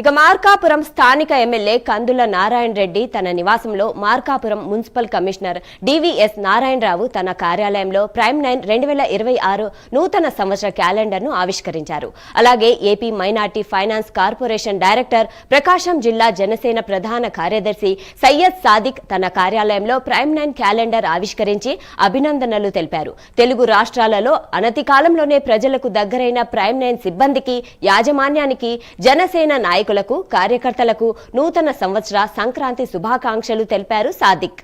ఇక మార్కాపురం స్థానిక ఎమ్మెల్యే కందుల నారాయణ రెడ్డి తన నివాసంలో Markapuram municipal commissioner DVS Narayanarao తన కార్యాలయంలో ప్రైమ్ 9 2026 నూతన సంవత్సర క్యాలెండర్ను ఆవిష్కరించారు. అలాగే AP minority finance corporation director, Prakasam జిల్లా జనసేన ప్రధాన కార్యదర్శి సయ్యద్ సాదిక్ తన కార్యాలయంలో ప్రైమ్ 9 క్యాలెండర్ ఆవిష్కరించి అభినందనలు తెలిపారు. తెలుగు రాష్ట్రాలలో అనతి కాలంలోనే ప్రజలకు దగ్గరైన ప్రైమ్ 9 సిబ్బందికి, యాజమాన్యానికి, జనసేన నాయకులకు, కార్యకర్తలకు నూతన సంవత్సర సంక్రాంతి శుభాకాంక్షలు తెలిపారు సాదిక్.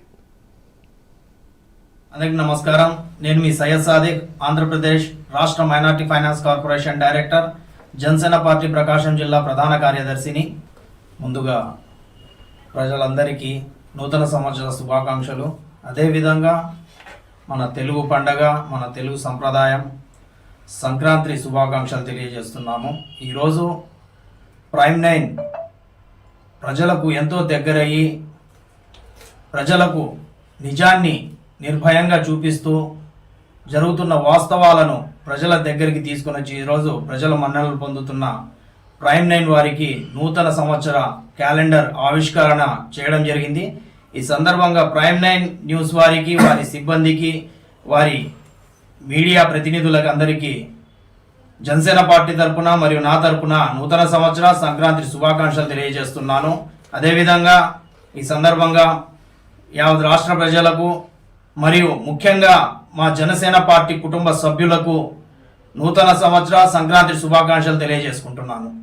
అందరికీ నమస్కారం. నేను మీ సయ్యద్ సాదిక్, ఆంధ్రప్రదేశ్ రాష్ట్ర minority finance corporation director, Janasena party Prakasam జిల్లా ప్రధాన కార్యదర్శిని. ముందుగా ప్రజలందరికీ నూతన సంవత్సర శుభాకాంక్షలు. అదేవిధంగా మన తెలుగు పండగ, మన తెలుగు సంప్రదాయం సంక్రాంతి శుభాకాంక్షలు తెలియజేస్తున్నాము. ఈరోజు ప్రైమ్ 9 ప్రజలకు ఎంతో దగ్గరయ్యి ప్రజలకు నిజాన్ని నిర్భయంగా చూపిస్తూ జరుగుతున్న వాస్తవాలను ప్రజల దగ్గరికి తీసుకుని వచ్చి ఈరోజు ప్రజల మన్ననలు పొందుతున్న ప్రైమ్ 9 వారికి నూతన సంవత్సర క్యాలెండర్ ఆవిష్కరణ చేయడం జరిగింది. ఈ సందర్భంగా ప్రైమ్ 9 న్యూస్ వారికి, వారి సిబ్బందికి, వారి మీడియా ప్రతినిధులకు అందరికీ జనసేన పార్టీ తరపున మరియు నా తరపున నూతన సంవత్సర సంక్రాంతి శుభాకాంక్షలు తెలియజేస్తున్నాను. అదేవిధంగా ఈ సందర్భంగా యావత్ రాష్ట్ర ప్రజలకు మరియు ముఖ్యంగా మా జనసేన పార్టీ కుటుంబ సభ్యులకు నూతన సంవత్సర సంక్రాంతి శుభాకాంక్షలు తెలియజేసుకుంటున్నాను.